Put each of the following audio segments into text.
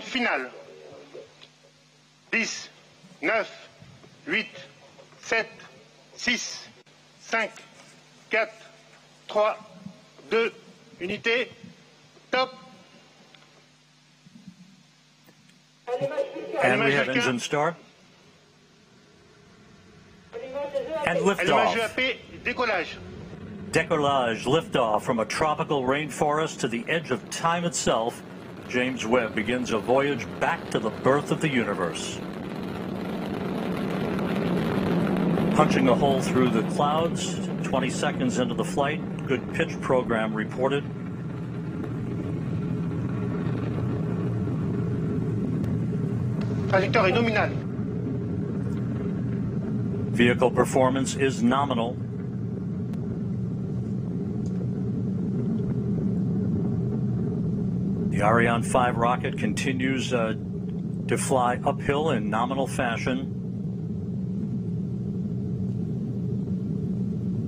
finale. 10, 9, 8, 7, 6, 5, 4, 3, 2, unité, top. And we have engine start. And liftoff. Décollage, liftoff from a tropical rainforest to the edge of time itself. James Webb begins a voyage back to the birth of the universe. Punching a hole through the clouds, 20 seconds into the flight. Good pitch program reported. Trajectoire est nominale. Vehicle performance is nominal. The Ariane 5 rocket continues to fly uphill in nominal fashion.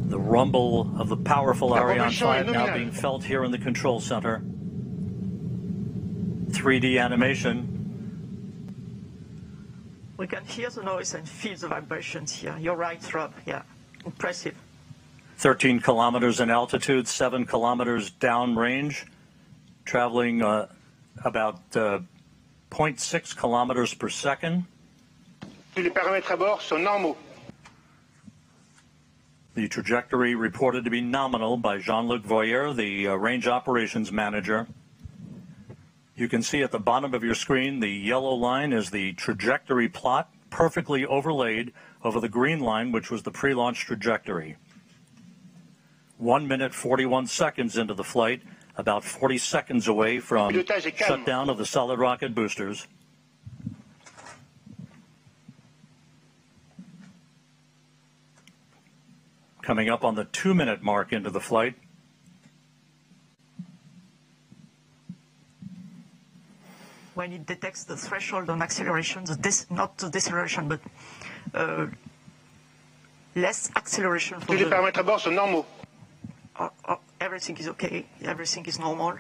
The rumble of the powerful Ariane 5 now being felt here in the control center. 3D animation. We can hear the noise and feel the vibrations here. You're right, Rob. Yeah, impressive. 13 kilometers in altitude, 7 kilometers downrange, traveling about 0.6 kilometers per second. Les paramètres à bord sont normaux. The trajectory reported to be nominal by Jean-Luc Voyer, the range operations manager. You can see at the bottom of your screen, the yellow line is the trajectory plot, perfectly overlaid over the green line, which was the pre-launch trajectory. 1 minute, 41 seconds into the flight, about 40 seconds away from shutdown of the solid rocket boosters. Coming up on the 2-minute mark into the flight. When it detects the threshold on acceleration, not the deceleration, but less acceleration for Les paramètres à bord sont normaux. Everything is okay, everything is normal.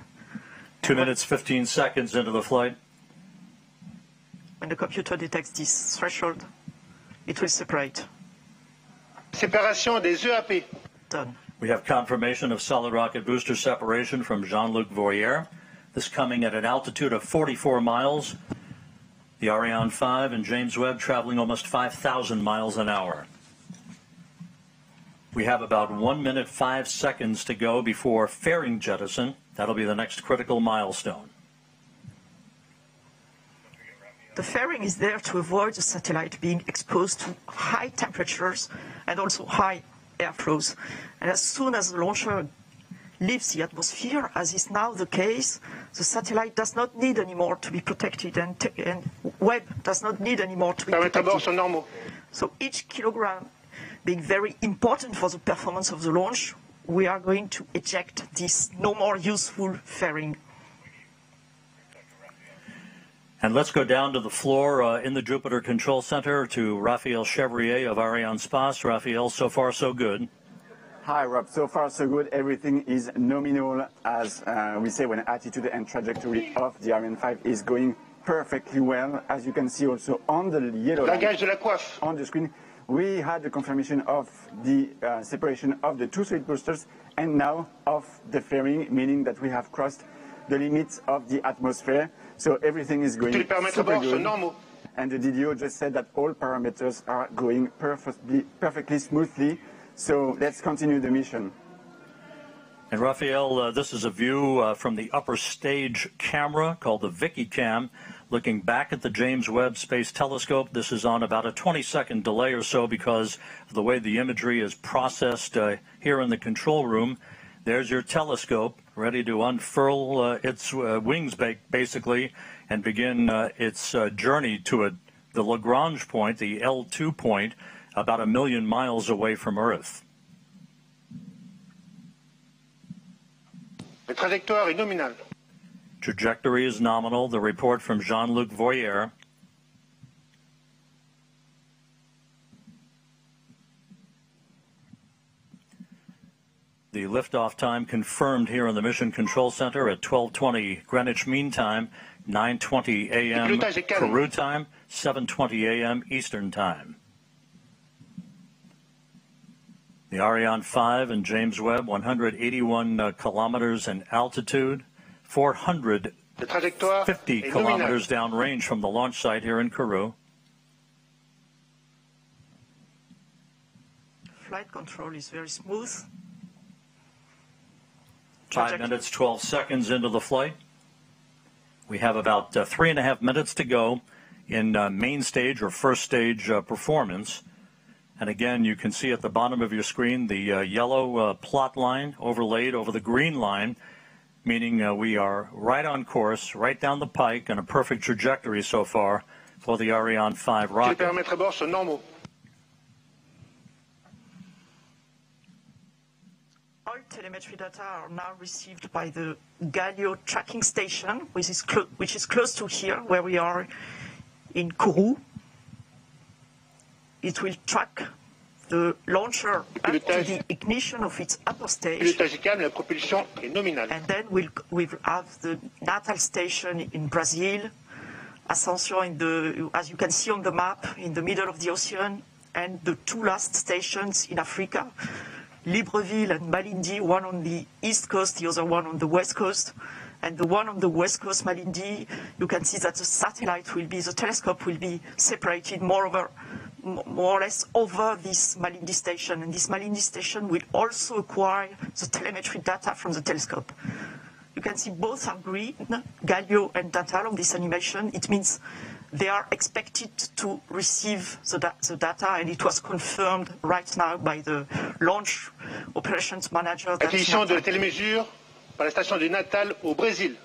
2 minutes, 15 seconds into the flight. When the computer detects this threshold, it will separate. Séparation des EAP. Done. We have confirmation of solid rocket booster separation from Jean-Luc Voyer. This coming at an altitude of 44 miles. The Ariane 5 and James Webb traveling almost 5,000 miles an hour. We have about 1 minute, 5 seconds to go before fairing jettison. That'll be the next critical milestone. The fairing is there to avoid the satellite being exposed to high temperatures and also high airflows. And as soon as the launcher leaves the atmosphere, as is now the case, the satellite does not need anymore to be protected, and Webb does not need anymore to be protected. So each kilogram being very important for the performance of the launch, we are going to eject this no more useful fairing. And let's go down to the floor in the Jupiter Control Center to Raphael Chevrier of Arianespace. Raphael, so far so good. Hi, Rob. So far, so good. Everything is nominal, as we say, when attitude and trajectory of the Ariane 5 is going perfectly well. As you can see also on the yellow line on the screen, we had the confirmation of the separation of the two solid boosters and now of the fairing, meaning that we have crossed the limits of the atmosphere. So everything is going super good. And the DDO just said that all parameters are going perfectly smoothly. So let's continue the mission. And Raphael, this is a view from the upper stage camera called the Vicky Cam, looking back at the James Webb Space Telescope. This is on about a 20-second delay or so because of the way the imagery is processed here in the control room. There's your telescope ready to unfurl its wings, basically, and begin its journey to the Lagrange point, the L2 point, about 1 million miles away from Earth. La trajectoire est nominale. Trajectory is nominal. The report from Jean-Luc Voyer. The liftoff time confirmed here in the Mission Control Center at 12:20 Greenwich Mean Time, 9:20 a.m. Peru time, 7:20 a.m. Eastern time. The Ariane 5 and James Webb, 181 kilometers in altitude, 450 kilometers downrange from the launch site here in Kourou. Flight control is very smooth. 5 minutes, 12 seconds into the flight. We have about 3.5 minutes to go in main stage or first stage performance. And again, you can see at the bottom of your screen the yellow plot line overlaid over the green line, meaning we are right on course, right down the pike, and a perfect trajectory so far for the Ariane 5 rocket. All telemetry data are now received by the Galio tracking station, which is close to here, where we are in Kourou. It will track the launcher up to the ignition of its upper stage. And then we'll have the natal station in Brazil, Ascension as you can see on the map, in the middle of the ocean, and the two last stations in Africa, Libreville and Malindi, one on the east coast, the other one on the west coast. And the one on the west coast, Malindi, you can see that the telescope will be separated more or less over this Malindi station. And this Malindi station will also acquire the telemetry data from the telescope. You can see both are green, Galio and Natal, on this animation. It means they are expected to receive the data, and it was confirmed right now by the launch operations manager. Acquisition de télémesure par la station du Natal au Brésil.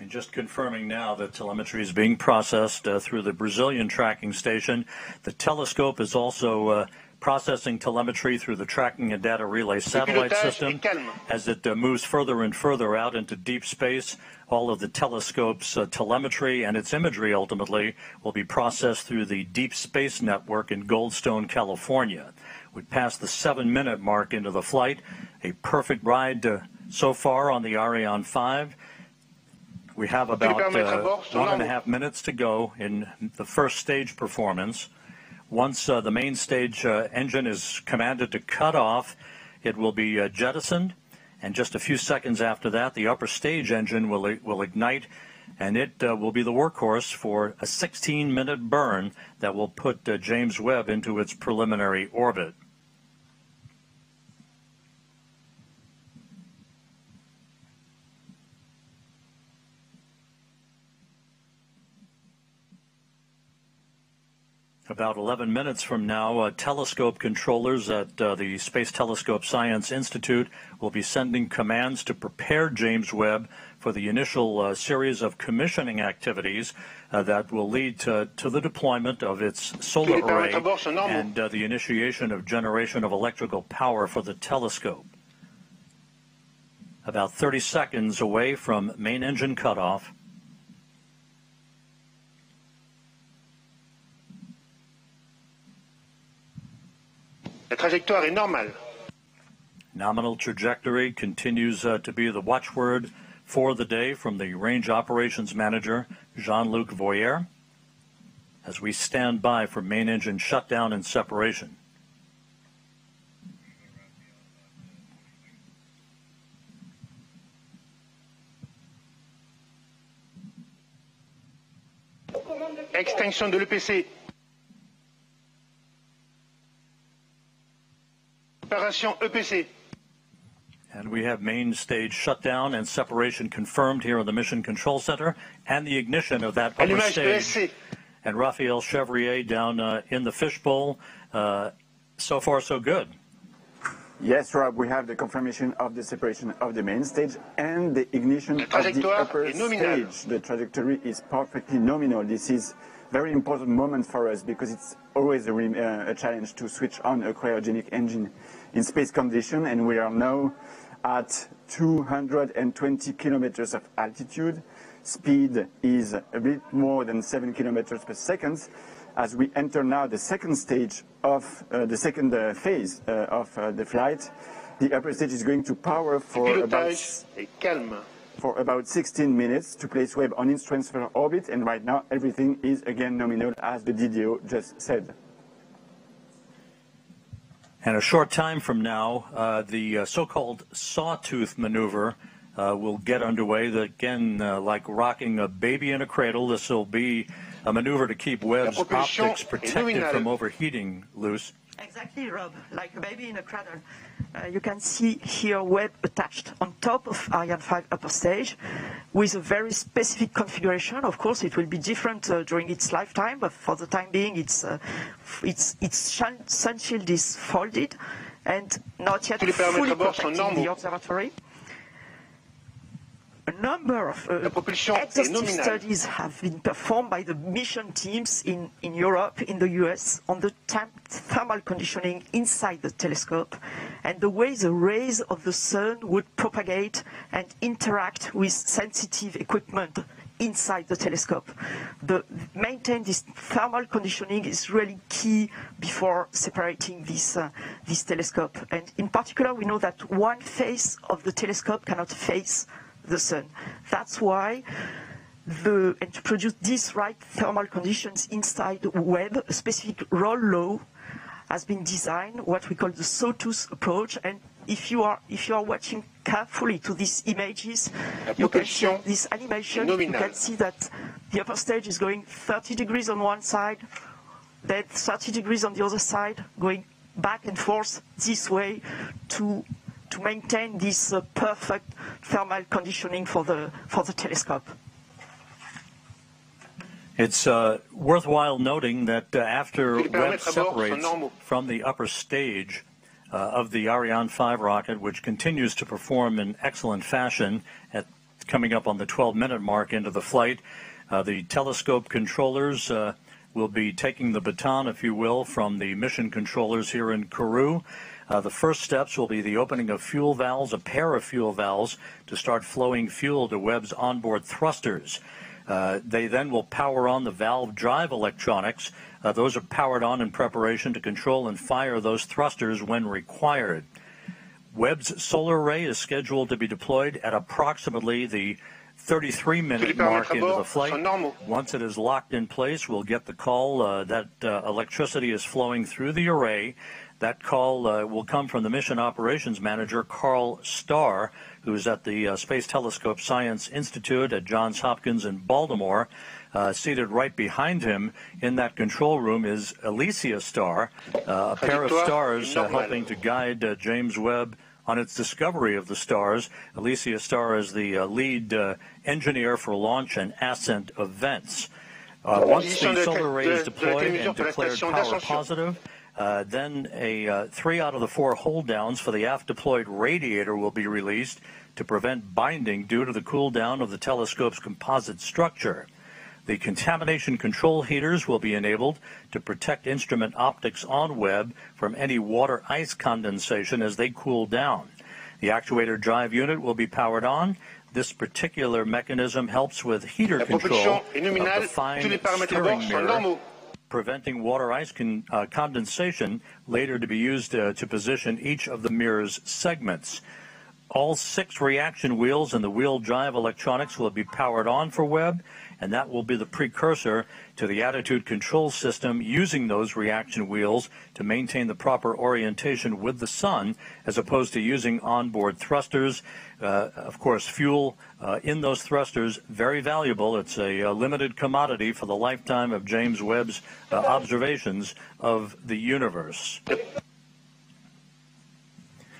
And just confirming now that telemetry is being processed through the Brazilian tracking station. The telescope is also processing telemetry through the tracking and data relay satellite system. As it moves further and further out into deep space, all of the telescope's telemetry and its imagery ultimately will be processed through the Deep Space Network in Goldstone, California. We passed the 7-minute mark into the flight. A perfect ride so far on the Ariane 5. We have about 1.5 minutes to go in the first stage performance. Once the main stage engine is commanded to cut off, it will be jettisoned, and just a few seconds after that, the upper stage engine will ignite, and it will be the workhorse for a 16-minute burn that will put James Webb into its preliminary orbit. About 11 minutes from now, telescope controllers at the Space Telescope Science Institute will be sending commands to prepare James Webb for the initial series of commissioning activities that will lead to the deployment of its solar array and the initiation of generation of electrical power for the telescope. About 30 seconds away from main engine cutoff. La trajectoire est normale. Nominal trajectory continues to be the watchword for the day from the Range Operations Manager, Jean-Luc Voyer, as we stand by for main engine shutdown and separation. Extinction de l'EPC. Opération EPC. And we have main stage shutdown and separation confirmed here in the Mission Control Center, and the ignition of that upper stage. And Raphael Chevrier down in the fishbowl. So far, so good. Yes, Rob, we have the confirmation of the separation of the main stage and the ignition of the upper stage. The trajectory is perfectly nominal. This is a very important moment for us because it's always a challenge to switch on a cryogenic engine in space condition, and we are now at 220 kilometers of altitude. Speed is a bit more than 7 kilometers per second. As we enter now the second stage of the second phase of the flight, the upper stage is going to power for about for about 16 minutes to place Webb on its transfer orbit, and right now everything is again nominal, as the DDO just said. And a short time from now, the so-called Sawtooth Maneuver will get underway. Again, like rocking a baby in a cradle, this will be a maneuver to keep Webb's optics protected from overheating, Luce. Exactly, Rob, like a baby in a cradle. You can see here Webb attached on top of Ariane 5 upper stage with a very specific configuration. Of course, it will be different during its lifetime, but for the time being, its sun shield is folded and not yet fully protecting the observatory. A number of exhaustive studies have been performed by the mission teams in Europe, in the US, on the thermal conditioning inside the telescope and the way the rays of the sun would propagate and interact with sensitive equipment inside the telescope. Maintain this thermal conditioning is really key before separating this telescope. And in particular, we know that one face of the telescope cannot face the sun. That's why, and to produce these right thermal conditions inside Webb, a specific roll law has been designed, what we call the Sawtooth Approach. And if you are watching carefully to these images, you can see this animation. You can see that the upper stage is going 30 degrees on one side, then 30 degrees on the other side, going back and forth this way to maintain this perfect thermal conditioning for the telescope. It's worthwhile noting that after Webb separates from the upper stage of the Ariane 5 rocket, which continues to perform in excellent fashion coming up on the 12-minute mark into the flight, the telescope controllers will be taking the baton, if you will, from the mission controllers here in Kourou. The first steps will be the opening of fuel valves, a pair of fuel valves, to start flowing fuel to Webb's onboard thrusters. They then will power on the valve drive electronics. Those are powered on in preparation to control and fire those thrusters when required. Webb's solar array is scheduled to be deployed at approximately the 33-minute mark into the flight. Once it is locked in place, we'll get the call that electricity is flowing through the array. That call will come from the Mission Operations Manager, Carl Starr, who's at the Space Telescope Science Institute at Johns Hopkins in Baltimore. Seated right behind him in that control room is Alicia Starr, a pair of stars helping to guide James Webb on its discovery of the stars. Alicia Starr is the lead engineer for launch and ascent events. Once the solar array is deployed and declared power positive, then 3 out of the 4 hold downs for the aft deployed radiator will be released to prevent binding due to the cool down of the telescope's composite structure. The contamination control heaters will be enabled to protect instrument optics on Webb from any water ice condensation as they cool down. The actuator drive unit will be powered on. This particular mechanism helps with heater control of the fine steering mirror, preventing water ice condensation, later to be used to position each of the mirror's segments. All 6 reaction wheels and the wheel drive electronics will be powered on for Webb, and that will be the precursor to the attitude control system using those reaction wheels to maintain the proper orientation with the sun, as opposed to using onboard thrusters. Of course, fuel in those thrusters, very valuable. It's a limited commodity for the lifetime of James Webb's observations of the universe.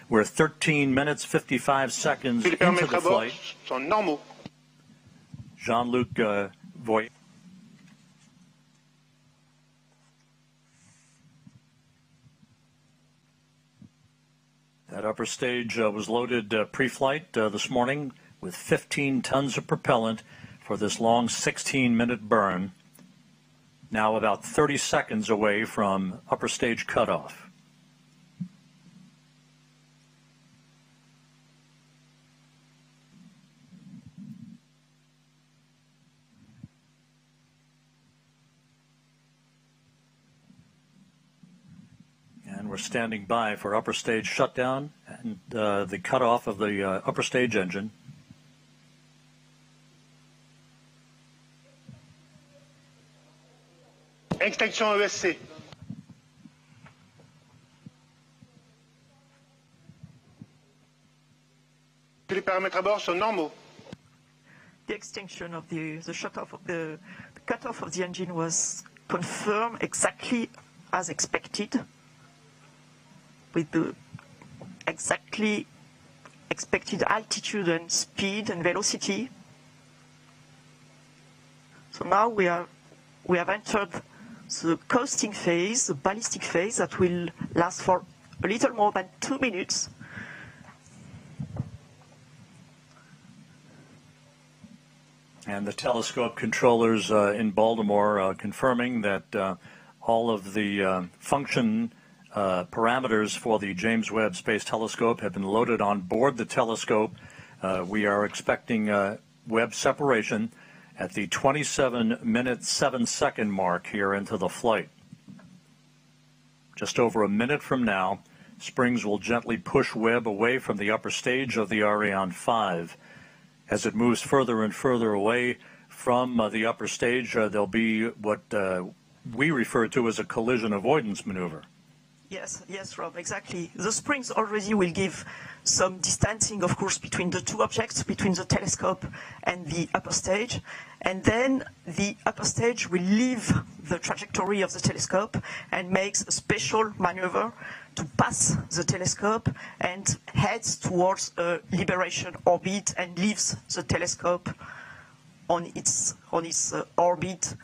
We're 13 minutes, 55 seconds into the flight. Jean-Luc Voigt. That upper stage was loaded pre-flight this morning with 15 tons of propellant for this long 16-minute burn. Now about 30 seconds away from upper stage cutoff. We're standing by for upper stage shutdown and the cutoff of the upper stage engine. Extinction ESC. Tous les paramètres à bord sont normaux. The extinction of the shut-off of the cut-off of the engine was confirmed exactly as expected, with the exactly expected altitude and speed and velocity. So now we have entered the coasting phase, the ballistic phase, that will last for a little more than 2 minutes. And the telescope controllers in Baltimore confirming that all of the function parameters for the James Webb Space Telescope have been loaded on board the telescope. We are expecting Webb separation at the 27-minute 7-second mark here into the flight. Just over a minute from now, springs will gently push Webb away from the upper stage of the Ariane 5. As it moves further and further away from the upper stage, there'll be what we refer to as a collision avoidance maneuver. Yes, Rob, exactly. The springs already will give some distancing, of course, between the two objects, between the telescope and the upper stage. And then the upper stage will leave the trajectory of the telescope and makes a special maneuver to pass the telescope and heads towards a liberation orbit and leaves the telescope on its orbit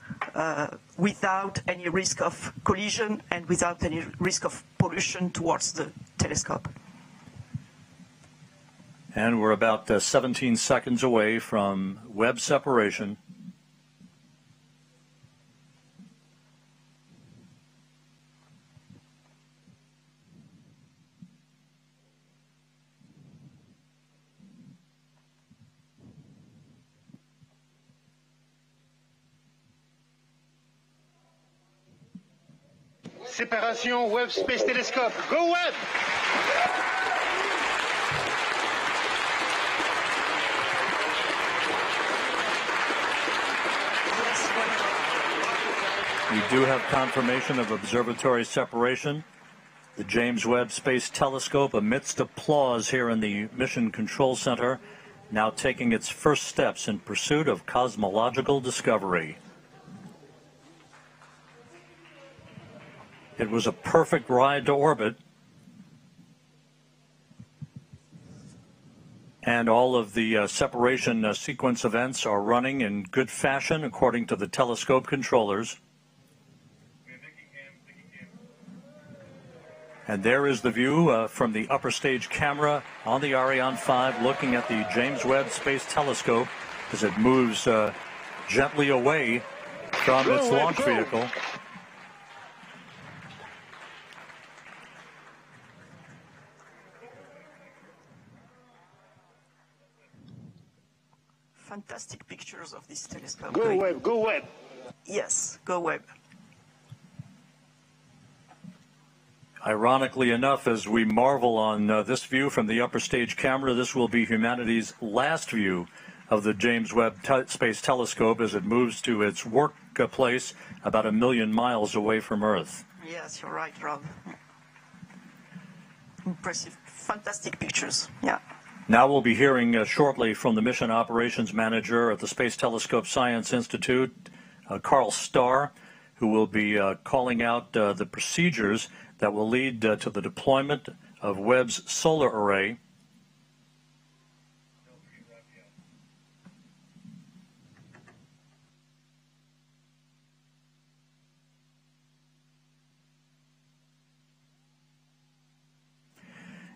without any risk of collision and without any risk of pollution towards the telescope. And we're about 17 seconds away from Webb separation. Séparation Webb Space Telescope. Go Webb! We do have confirmation of observatory separation. The James Webb Space Telescope, amidst applause here in the Mission Control Center, now taking its first steps in pursuit of cosmological discovery. It was a perfect ride to orbit, and all of the separation sequence events are running in good fashion according to the telescope controllers. And there is the view from the upper stage camera on the Ariane 5 looking at the James Webb Space Telescope as it moves gently away from its launch vehicle. Fantastic pictures of this telescope. Go Webb, go Webb. Yes, go Webb. Ironically enough, as we marvel on this view from the upper stage camera, this will be humanity's last view of the James Webb Space Telescope as it moves to its workplace about 1 million miles away from Earth. Yes, you're right, Rob. Impressive, fantastic pictures, yeah. Now we'll be hearing shortly from the mission operations manager at the Space Telescope Science Institute, Carl Starr, who will be calling out the procedures that will lead to the deployment of Webb's solar array.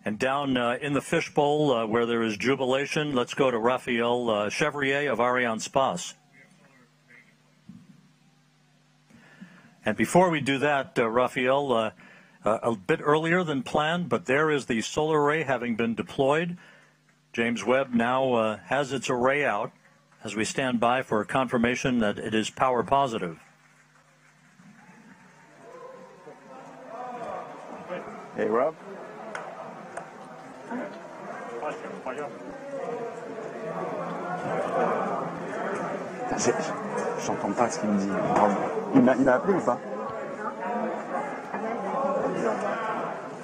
And down in the fishbowl where there is jubilation, let's go to Raphael Chevrier of Arianespace. And before we do that, Raphael, a bit earlier than planned, but there is the solar array having been deployed. James Webb now has its array out as we stand by for confirmation that it is power positive. Hey, Rob. J'entends pas ce qu'il me dit. Il m'a appelé ou pas?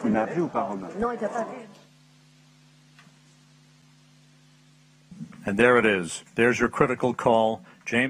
Il m'a appelé ou pas, Romain? Non, il t'a pas appelé. And there it is. There's your critical call. James